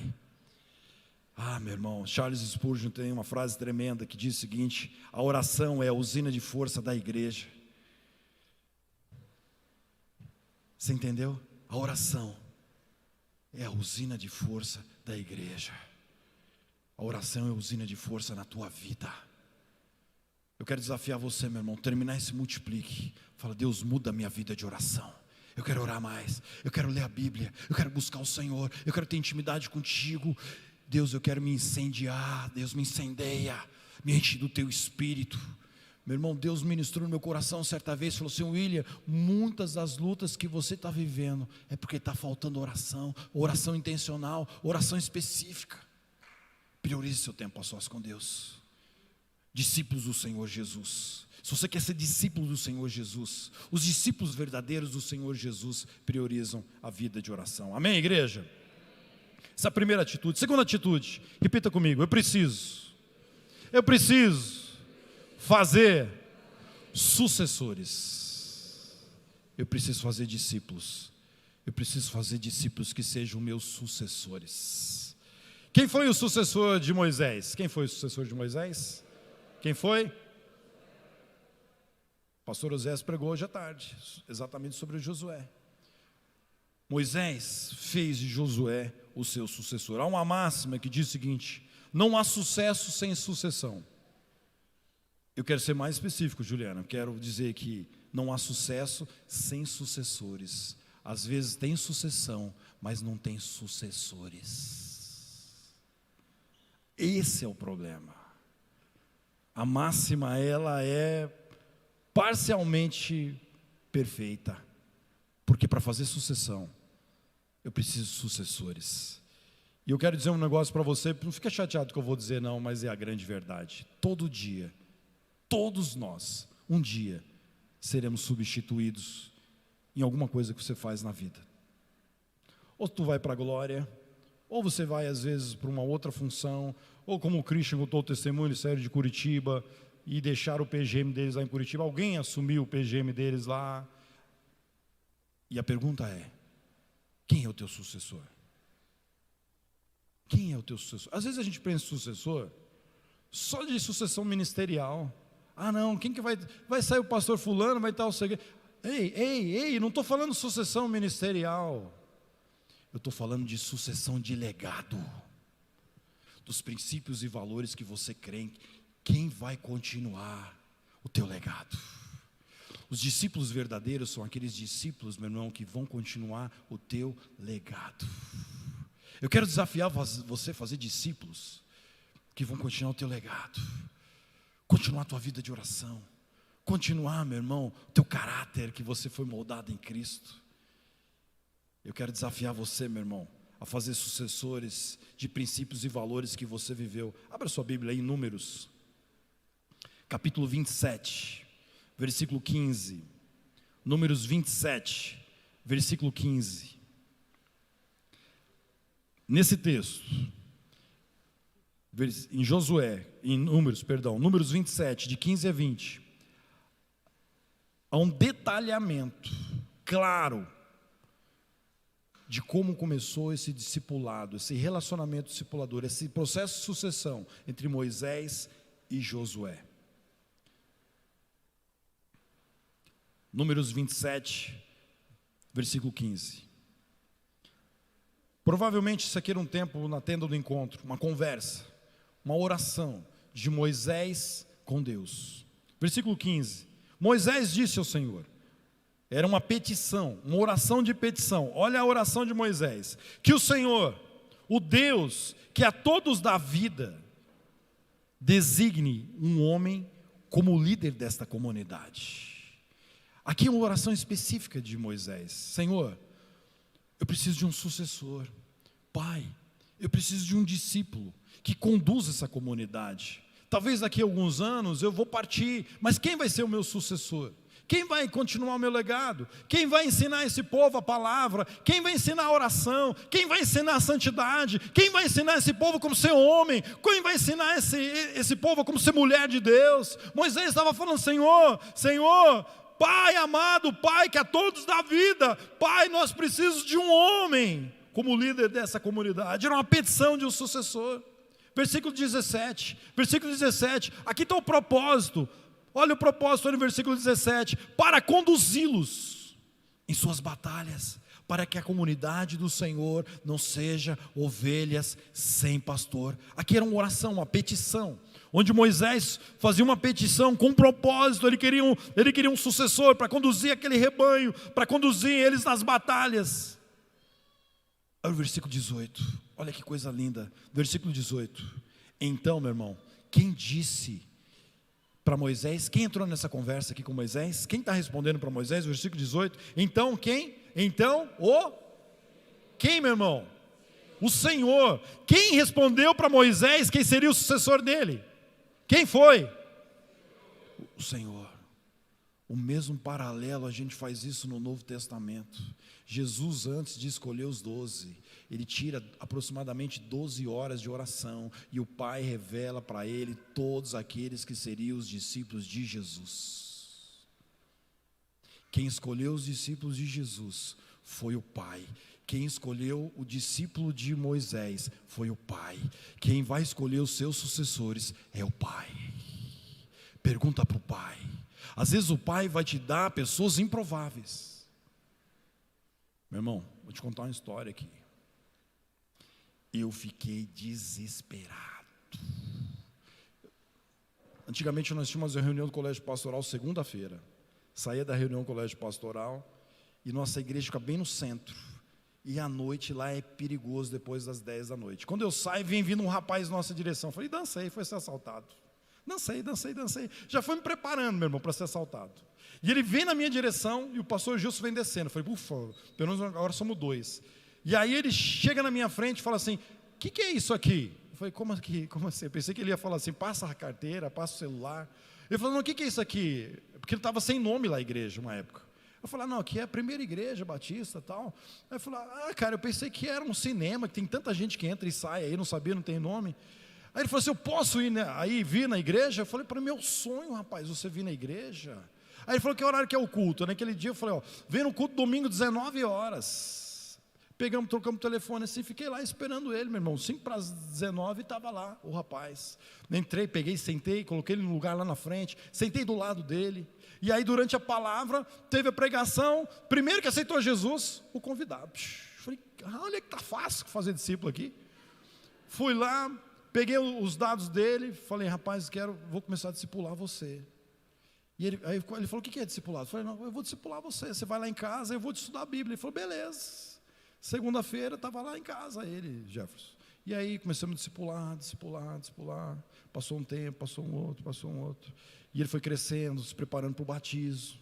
Ah, meu irmão, Charles Spurgeon tem uma frase tremenda que diz o seguinte: a oração é a usina de força da igreja. Você entendeu? A oração é a usina de força da igreja. A oração é a usina de força na tua vida. Eu quero desafiar você, meu irmão, terminar esse Multiplique. Fala, Deus, muda a minha vida de oração. Eu quero orar mais, eu quero ler a Bíblia, eu quero buscar o Senhor, eu quero ter intimidade contigo. Deus, eu quero me incendiar. Deus, me incendeia, me enche do teu Espírito. Meu irmão, Deus ministrou no meu coração certa vez, falou assim, William, muitas das lutas que você está vivendo é porque está faltando oração, oração intencional, oração específica. Priorize seu tempo a sós com Deus. Discípulos do Senhor Jesus. Se você quer ser discípulo do Senhor Jesus, os discípulos verdadeiros do Senhor Jesus priorizam a vida de oração. Amém, igreja? Essa é a primeira atitude. Segunda atitude, repita comigo, eu preciso fazer sucessores. Eu preciso fazer discípulos. Eu preciso fazer discípulos que sejam meus sucessores. Quem foi o sucessor de Moisés? Quem foi o sucessor de Moisés? Quem foi? O pastor Osés pregou hoje à tarde, exatamente sobre Josué. Moisés fez de Josué o seu sucessor. Há uma máxima que diz o seguinte: não há sucesso sem sucessão. Eu quero ser mais específico, Juliana. Quero dizer que não há sucesso sem sucessores. Às vezes tem sucessão, mas não tem sucessores. Esse é o problema. A máxima, ela é parcialmente perfeita, porque para fazer sucessão, eu preciso de sucessores. E eu quero dizer um negócio para você, não fica chateado que eu vou dizer não, mas é a grande verdade. Todo dia, todos nós, um dia, seremos substituídos em alguma coisa que você faz na vida. Ou tu vai para a glória, ou você vai às vezes para uma outra função, ou como o Christian contou o testemunho, ele saiu de Curitiba e deixaram o PGM deles lá em Curitiba, alguém assumiu o PGM deles lá, e a pergunta é: quem é o teu sucessor? Quem é o teu sucessor? Às vezes a gente pensa em sucessor só de sucessão ministerial. Ah não, quem que vai sair o pastor fulano, vai estar o segredo. Ei, não estou falando de sucessão ministerial, eu estou falando de sucessão de legado, dos princípios e valores que você crê. Quem vai continuar o teu legado? Os discípulos verdadeiros são aqueles discípulos, meu irmão, que vão continuar o teu legado. Eu quero desafiar você a fazer discípulos que vão continuar o teu legado, continuar a tua vida de oração, continuar, meu irmão, o teu caráter que você foi moldado em Cristo. Eu quero desafiar você, meu irmão, a fazer sucessores de princípios e valores que você viveu. Abra sua Bíblia aí em Números, capítulo 27, versículo 15. Números 27, versículo 15. Nesse texto, em Josué, Números 27, de 15 a 20, há um detalhamento claro de como começou esse discipulado, esse relacionamento discipulador, esse processo de sucessão entre Moisés e Josué. Números 27, versículo 15. Provavelmente isso aqui era um tempo na tenda do encontro, uma conversa, uma oração de Moisés com Deus. Versículo 15. Moisés disse ao Senhor, era uma petição, uma oração de petição. Olha a oração de Moisés: que o Senhor, o Deus que a todos dá vida, designe um homem como líder desta comunidade. Aqui é uma oração específica de Moisés. Senhor, eu preciso de um sucessor. Pai, eu preciso de um discípulo que conduza essa comunidade. Talvez daqui a alguns anos eu vou partir, mas quem vai ser o meu sucessor? Quem vai continuar o meu legado? Quem vai ensinar esse povo a palavra? Quem vai ensinar a oração? Quem vai ensinar a santidade? Quem vai ensinar esse povo como ser homem? Quem vai ensinar esse povo como ser mulher de Deus? Moisés estava falando: Senhor, Pai amado, Pai que a todos dá vida, Pai, nós precisamos de um homem como líder dessa comunidade. Era uma petição de um sucessor. Versículo 17, aqui está o propósito. Olha o propósito no versículo 17: para conduzi-los em suas batalhas, para que a comunidade do Senhor não seja ovelhas sem pastor. Aqui era uma oração, uma petição, onde Moisés fazia uma petição com um propósito. Ele queria um sucessor para conduzir aquele rebanho, para conduzir eles nas batalhas. Olha o versículo 18, olha que coisa linda, versículo 18. Então, meu irmão, quem disse para Moisés, quem entrou nessa conversa aqui com Moisés? Quem está respondendo para Moisés? Versículo 18, então quem? Quem, meu irmão? O Senhor. Quem respondeu para Moisés quem seria o sucessor dele? Quem foi? O Senhor. O mesmo paralelo, a gente faz isso no Novo Testamento. Jesus, antes de escolher os 12, ele tira aproximadamente 12 horas de oração, e o Pai revela para ele todos aqueles que seriam os discípulos de Jesus. Quem escolheu os discípulos de Jesus Foi o pai. Quem escolheu o discípulo de Moisés foi o pai. Quem vai escolher os seus sucessores é o pai. Pergunta para o pai. Às vezes o pai vai te dar pessoas improváveis. Meu irmão, vou te contar uma história aqui. Eu fiquei desesperado. Antigamente nós tínhamos uma reunião do colégio pastoral segunda-feira. Saía da reunião do colégio pastoral e nossa igreja fica bem no centro. E à noite lá é perigoso depois das 10 da noite. Quando eu saio, vem vindo um rapaz em nossa direção. Falei, dancei, foi ser assaltado. Dancei. Já foi me preparando, meu irmão, para ser assaltado. E ele vem na minha direção e o pastor Gilson vem descendo. Eu falei, ufa, pelo menos agora somos 2. E aí ele chega na minha frente e fala assim, o que é isso aqui? Eu falei, como assim? Eu pensei que ele ia falar assim, passa a carteira, passa o celular. Ele falou, não, o que é isso aqui? Porque ele estava sem nome lá a igreja, uma época. Eu falei, não, aqui é a primeira igreja batista e tal. Aí eu falei, cara, eu pensei que era um cinema, que tem tanta gente que entra e sai aí, não sabia, não tem nome. Aí ele falou assim, eu posso ir vir na igreja? Eu falei, para meu sonho, rapaz, você vir na igreja? Aí ele falou, que horário que é o culto? Naquele dia eu falei, vem no culto domingo, 19 horas. Trocamos o telefone assim, fiquei lá esperando ele, meu irmão, 5 para as 19 estava lá, o rapaz. Entrei, peguei, sentei, coloquei ele no lugar lá na frente, sentei do lado dele. E aí durante a palavra, teve a pregação, primeiro que aceitou Jesus, o convidado. Falei, olha que está fácil fazer discípulo aqui. Fui lá, peguei os dados dele, falei, rapaz, vou começar a discipular você. E ele falou, o que é discipulado? Eu falei, não, eu vou discipular você, você vai lá em casa, eu vou te estudar a Bíblia. Ele falou, beleza. Segunda-feira, estava lá em casa ele, Jefferson. E aí começamos a discipular. Passou um tempo, passou um outro. E ele foi crescendo, se preparando para o batismo.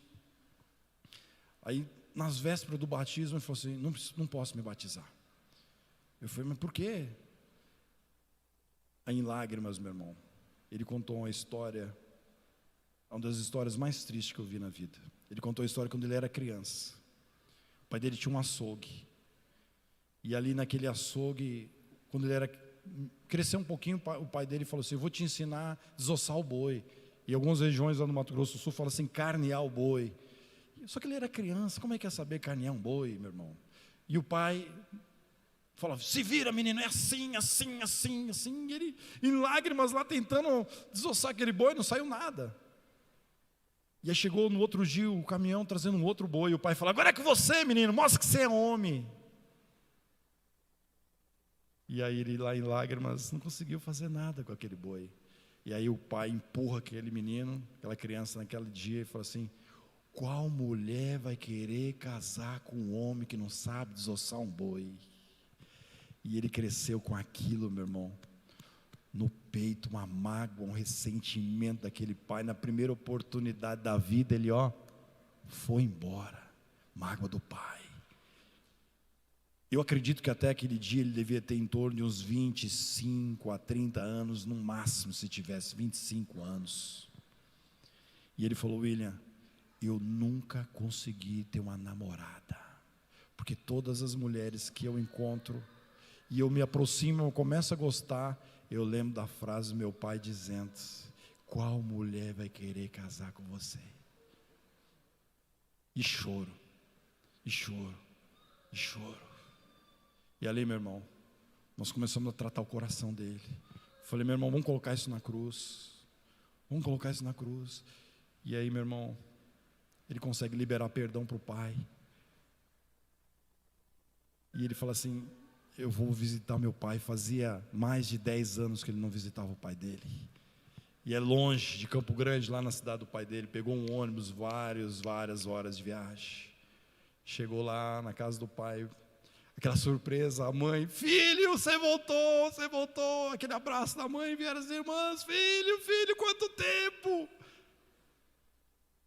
Aí, nas vésperas do batismo, ele falou assim, não posso me batizar. Eu falei, mas por quê? Aí, em lágrimas, meu irmão, ele contou uma história, uma das histórias mais tristes que eu vi na vida. Ele contou a história quando ele era criança. O pai dele tinha um açougue. E ali naquele açougue, quando ele cresceu um pouquinho, o pai dele falou assim, eu vou te ensinar a desossar o boi. E algumas regiões lá no Mato Grosso do Sul falam assim, carnear o boi. Só que ele era criança, como é que ia saber carnear um boi, meu irmão? E o pai falava, se vira menino, é assim. E ele em lágrimas lá tentando desossar aquele boi, não saiu nada. E aí chegou no outro dia o caminhão trazendo um outro boi. E o pai falou, agora é com você menino, mostra que você é homem. E aí ele lá em lágrimas não conseguiu fazer nada com aquele boi. E aí o pai empurra aquele menino, aquela criança naquele dia e fala assim, qual mulher vai querer casar com um homem que não sabe desossar um boi? E ele cresceu com aquilo, meu irmão, no peito, uma mágoa, um ressentimento daquele pai. Na primeira oportunidade da vida ele foi embora, mágoa do pai. Eu acredito que até aquele dia ele devia ter em torno de uns 25 a 30 anos, no máximo, se tivesse 25 anos. E ele falou, William, eu nunca consegui ter uma namorada, porque todas as mulheres que eu encontro, e eu me aproximo, eu começo a gostar, eu lembro da frase do meu pai dizendo, qual mulher vai querer casar com você? E choro. E ali, meu irmão, nós começamos a tratar o coração dele. Falei, meu irmão, vamos colocar isso na cruz. E aí, meu irmão, ele consegue liberar perdão para o pai. E ele fala assim, eu vou visitar meu pai. Fazia mais de 10 anos que ele não visitava o pai dele. E é longe de Campo Grande, lá na cidade do pai dele. Pegou um ônibus, várias horas de viagem. Chegou lá na casa do pai. Aquela surpresa, a mãe, filho, você voltou, aquele abraço da mãe, vieram as irmãs, filho, quanto tempo?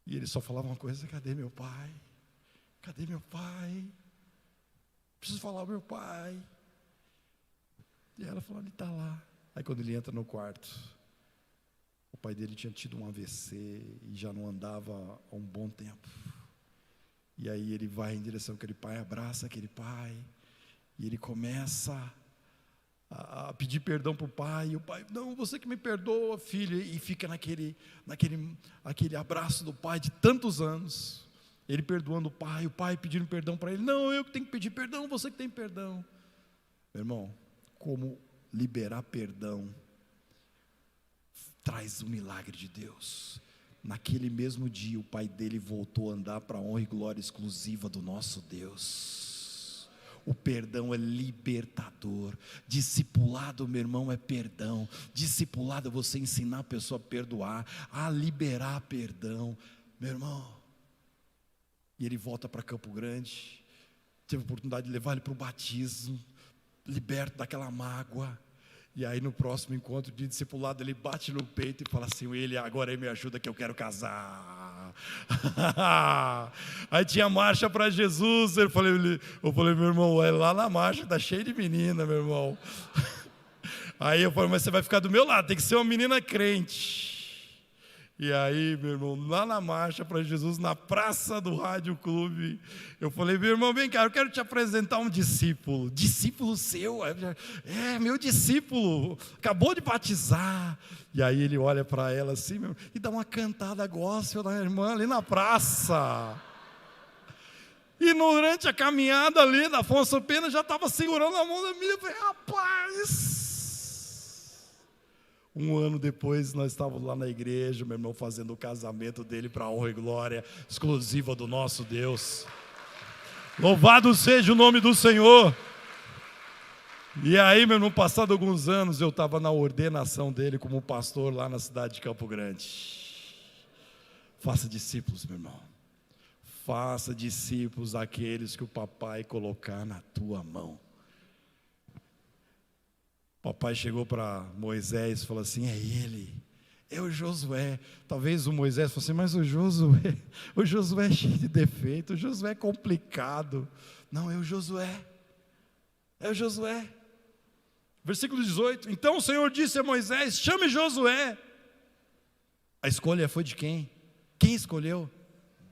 E ele só falava uma coisa, cadê meu pai? Preciso falar com meu pai. E ela falou, ele está lá. Aí quando ele entra no quarto, o pai dele tinha tido um AVC e já não andava há um bom tempo. E aí ele vai em direção àquele pai, abraça aquele pai. E ele começa a pedir perdão para o pai. E o pai, não, você que me perdoa, filho. E fica naquele abraço do pai de tantos anos. Ele perdoando o pai pedindo perdão para ele. Não, eu que tenho que pedir perdão, você que tem perdão. Meu irmão, como liberar perdão traz o milagre de Deus. Naquele mesmo dia o pai dele voltou a andar para a honra e glória exclusiva do nosso Deus. O perdão é libertador. Discipulado, meu irmão, é perdão. Discipulado é você ensinar a pessoa a perdoar, a liberar perdão, meu irmão. E ele volta para Campo Grande, teve a oportunidade de levar ele para o batismo, liberto daquela mágoa. E aí no próximo encontro de discipulado ele bate no peito e fala assim: ele agora aí me ajuda que eu quero casar. Aí tinha marcha para Jesus. Eu falei, meu irmão, é lá na marcha, tá cheio de menina, meu irmão. Aí eu falei, mas você vai ficar do meu lado, tem que ser uma menina crente. E aí, meu irmão, lá na marcha para Jesus, na praça do Rádio Clube, eu falei, meu irmão, vem cá, eu quero te apresentar um discípulo. Discípulo seu? Meu discípulo, acabou de batizar. E aí ele olha para ela assim, meu, e dá uma cantada gospel da irmã ali na praça. E durante a caminhada ali da Afonso Pena, já estava segurando a mão da minha. Eu falei, rapaz... Um ano depois, nós estávamos lá na igreja, meu irmão, fazendo o casamento dele para a honra e glória exclusiva do nosso Deus. Louvado seja o nome do Senhor. E aí, meu irmão, passado alguns anos, eu estava na ordenação dele como pastor lá na cidade de Campo Grande. Faça discípulos, meu irmão. Faça discípulos aqueles que o papai colocar na tua mão. Papai chegou para Moisés e falou assim, é ele, é o Josué. Talvez o Moisés fosse assim, mas o Josué é cheio de defeito, o Josué é complicado. Não, é o Josué. Versículo 18, então o Senhor disse a Moisés, chame Josué. A escolha foi de quem? Quem escolheu?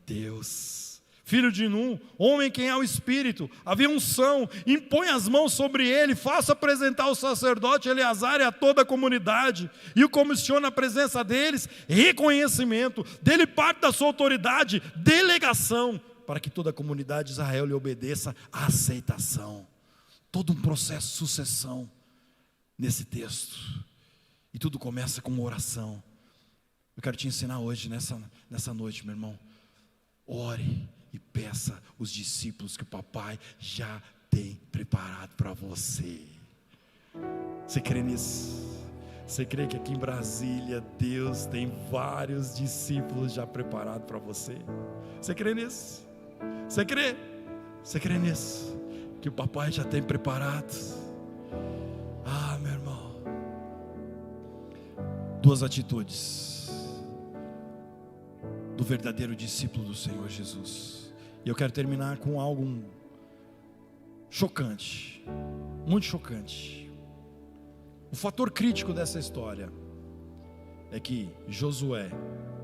Deus. Filho de Nun, homem quem é o Espírito, havia unção, impõe as mãos sobre ele, faça apresentar o sacerdote Eleazar e a toda a comunidade, e o comissiona a presença deles, reconhecimento, dele parte da sua autoridade, delegação, para que toda a comunidade de Israel lhe obedeça, a aceitação, todo um processo de sucessão, nesse texto, e tudo começa com uma oração. Eu quero te ensinar hoje, nessa noite, meu irmão, ore, e peça os discípulos que o papai já tem preparado para você. Você crê nisso? Você crê que aqui em Brasília Deus tem vários discípulos já preparados para você? Você crê nisso? Você crê? Você crê nisso? Que o papai já tem preparado? Ah, meu irmão. Duas atitudes do verdadeiro discípulo do Senhor Jesus. E eu quero terminar com algo chocante, muito chocante. O fator crítico dessa história é que Josué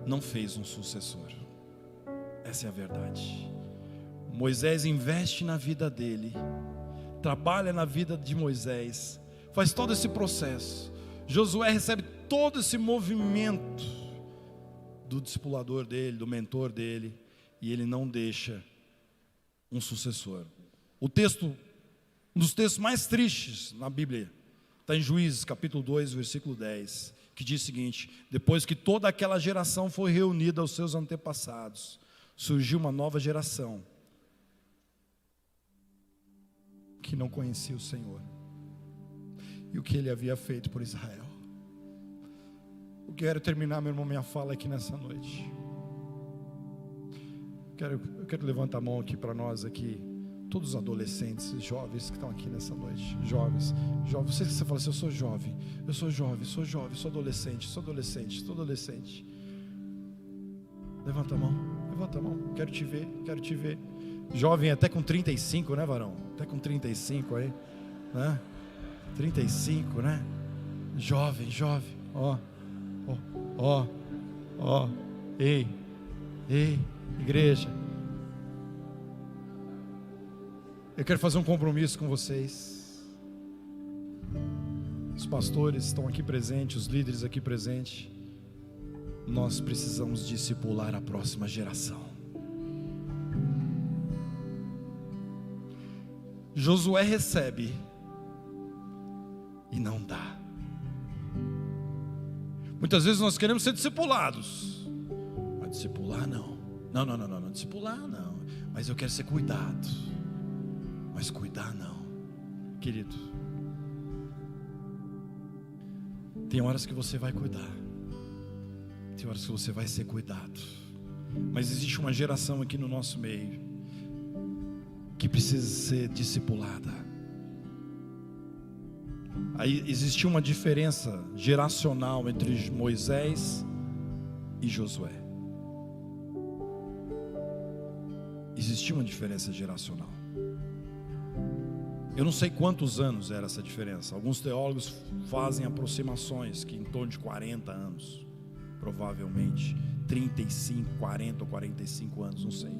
não fez um sucessor. Essa é a verdade. Moisés investe na vida dele, trabalha na vida de Moisés, faz todo esse processo. Josué recebe todo esse movimento do discipulador dele, do mentor dele, e ele não deixa um sucessor. Um dos textos mais tristes na Bíblia está em Juízes capítulo 2, versículo 10, que diz o seguinte: depois que toda aquela geração foi reunida aos seus antepassados, surgiu uma nova geração que não conhecia o Senhor e o que ele havia feito por Israel. Eu quero terminar, meu irmão, minha fala aqui nessa noite. Eu quero levantar a mão aqui para nós aqui, todos os adolescentes e jovens que estão aqui nessa noite. Jovens, você fala assim, eu sou jovem, sou adolescente. Levanta a mão, quero te ver. Jovem até com 35, né, varão? Até com 35 aí, né? 35, né? Jovem, ei, igreja, eu quero fazer um compromisso com vocês. Os pastores estão aqui presentes, os líderes aqui presentes. Nós precisamos discipular a próxima geração. Josué recebe e não dá. Muitas vezes nós queremos ser discipulados, mas discipular não. Não, discipular não. Mas eu quero ser cuidado, mas cuidar não. Querido, tem horas que você vai cuidar, tem horas que você vai ser cuidado. Mas existe uma geração aqui no nosso meio que precisa ser discipulada. Aí existiu uma diferença geracional entre Moisés e Josué. Existia uma diferença geracional. Eu não sei quantos anos era essa diferença. Alguns teólogos fazem aproximações que em torno de 40 anos, provavelmente 35, 40 ou 45 anos, não sei,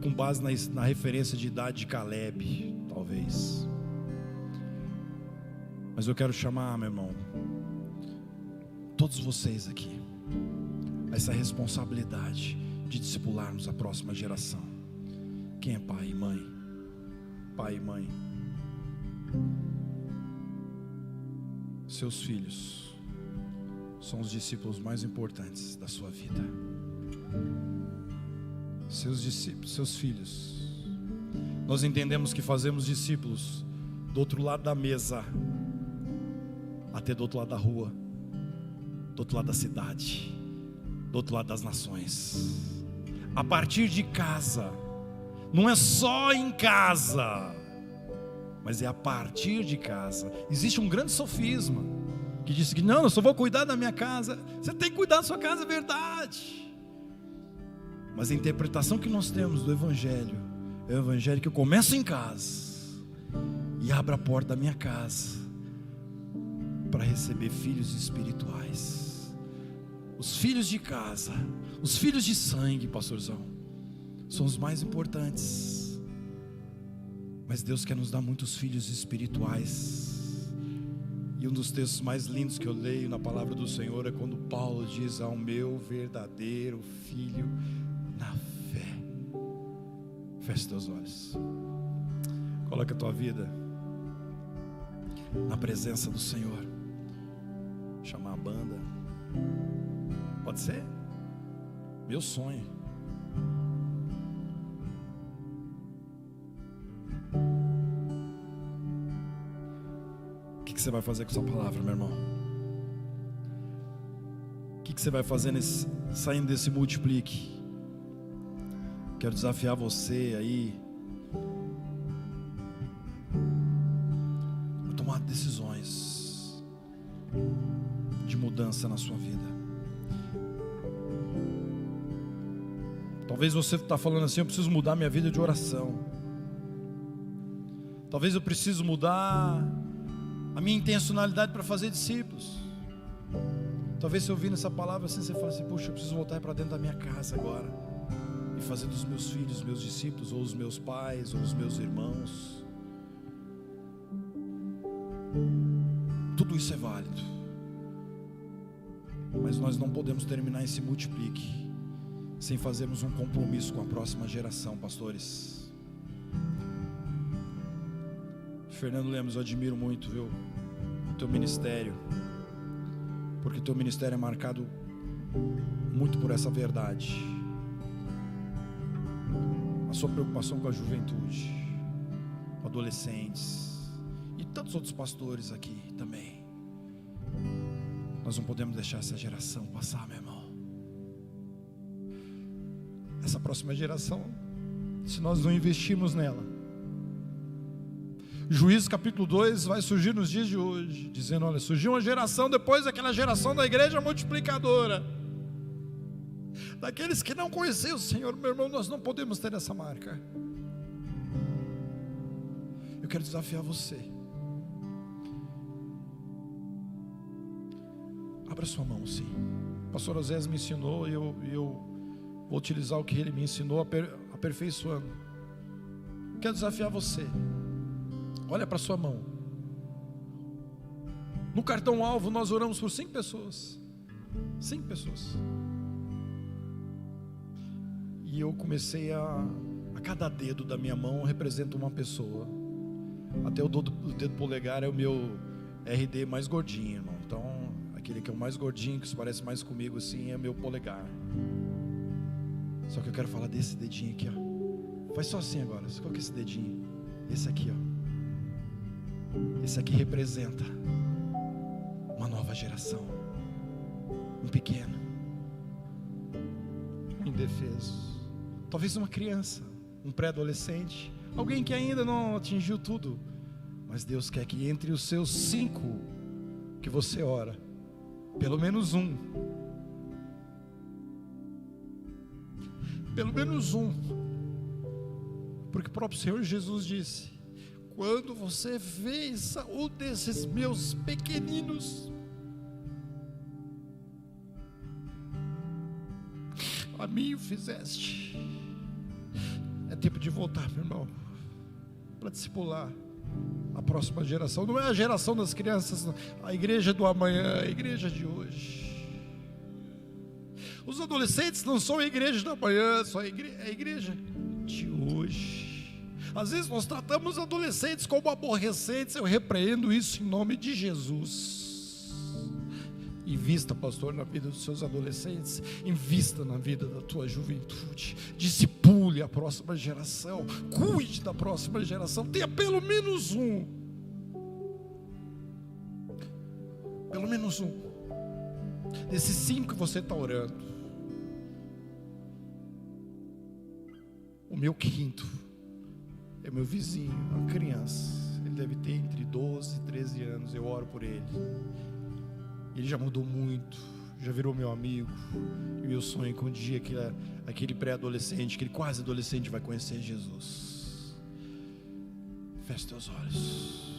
com base na referência de idade de Caleb, talvez. Mas eu quero chamar, meu irmão, todos vocês aqui, essa responsabilidade de discipularmos a próxima geração. Quem é pai e mãe? Pai e mãe, seus filhos são os discípulos mais importantes da sua vida. Seus discípulos, seus filhos. Nós entendemos que fazemos discípulos do outro lado da mesa, até do outro lado da rua, do outro lado da cidade, do outro lado das nações. A partir de casa. Não é só em casa, mas é a partir de casa. Existe um grande sofisma que diz que não, eu só vou cuidar da minha casa. Você tem que cuidar da sua casa, é verdade. Mas a interpretação que nós temos do Evangelho é o Evangelho que eu começo em casa e abro a porta da minha casa para receber filhos espirituais. Os filhos de casa, os filhos de sangue, pastorzão, são os mais importantes. Mas Deus quer nos dar muitos filhos espirituais. E um dos textos mais lindos que eu leio na palavra do Senhor é quando Paulo diz: ao meu verdadeiro filho na fé. Feche teus olhos. Coloca a tua vida na presença do Senhor. Chamar a banda. Pode ser? Meu sonho. O que você vai fazer com essa palavra, meu irmão? O que você vai fazer saindo desse multiplique? Quero desafiar você aí a tomar decisões de mudança na sua vida. Talvez você está falando assim: eu preciso mudar minha vida de oração. Talvez eu preciso mudar a minha intencionalidade para fazer discípulos. Talvez você ouvindo essa palavra assim, você fala assim: puxa, eu preciso voltar para dentro da minha casa agora e fazer dos meus filhos os meus discípulos, ou os meus pais, ou os meus irmãos. Tudo isso é válido, mas nós não podemos terminar esse multiplique sem fazermos um compromisso com a próxima geração, pastores. Fernando Lemos, eu admiro muito, viu, o teu ministério, porque o teu ministério é marcado muito por essa verdade. A sua preocupação com a juventude, com adolescentes e tantos outros pastores aqui também. Nós não podemos deixar essa geração passar, meu irmão. Essa próxima geração, se nós não investirmos nela, Juízes capítulo 2 vai surgir nos dias de hoje, dizendo: olha, surgiu uma geração depois daquela geração da igreja multiplicadora, daqueles que não conheciam o Senhor. Meu irmão, nós não podemos ter essa marca. Eu quero desafiar você. Abra sua mão, sim. O pastor Osés me ensinou e eu vou utilizar o que ele me ensinou, aperfeiçoando. Quero desafiar você. Olha para sua mão. No cartão alvo nós oramos por 5 pessoas. 5 pessoas. E eu comecei a cada dedo da minha mão representa uma pessoa. Até o dedo polegar é o meu RD mais gordinho, irmão. Então, aquele que é o mais gordinho, que se parece mais comigo assim, é meu polegar. Só que eu quero falar desse dedinho aqui, ó. Faz só assim agora. Qual que é esse dedinho? Esse aqui, ó. Esse aqui representa uma nova geração. Um pequeno, um indefeso, talvez uma criança, um pré-adolescente, alguém que ainda não atingiu tudo, mas Deus quer que entre os seus 5 que você ora, pelo menos um, porque o próprio Senhor Jesus disse: quando você fez um desses meus pequeninos, a mim o fizeste. É tempo de voltar, meu irmão, para discipular a próxima geração. Não é a geração das crianças, não. A igreja do amanhã, a igreja de hoje. Os adolescentes não são a igreja do amanhã, só a igreja de hoje. Às vezes nós tratamos adolescentes como aborrecentes. Eu repreendo isso em nome de Jesus. Invista, pastor, na vida dos seus adolescentes. Invista na vida da tua juventude. Discipule a próxima geração. Cuide da próxima geração. Tenha pelo menos um. Pelo menos um. Desses 5 que você está orando. O meu 5º é meu vizinho, uma criança. Ele deve ter entre 12 e 13 anos. Eu oro por ele. Ele já mudou muito, já virou meu amigo. E meu sonho é que um dia aquele pré-adolescente, aquele quase adolescente vai conhecer Jesus. Feche teus olhos.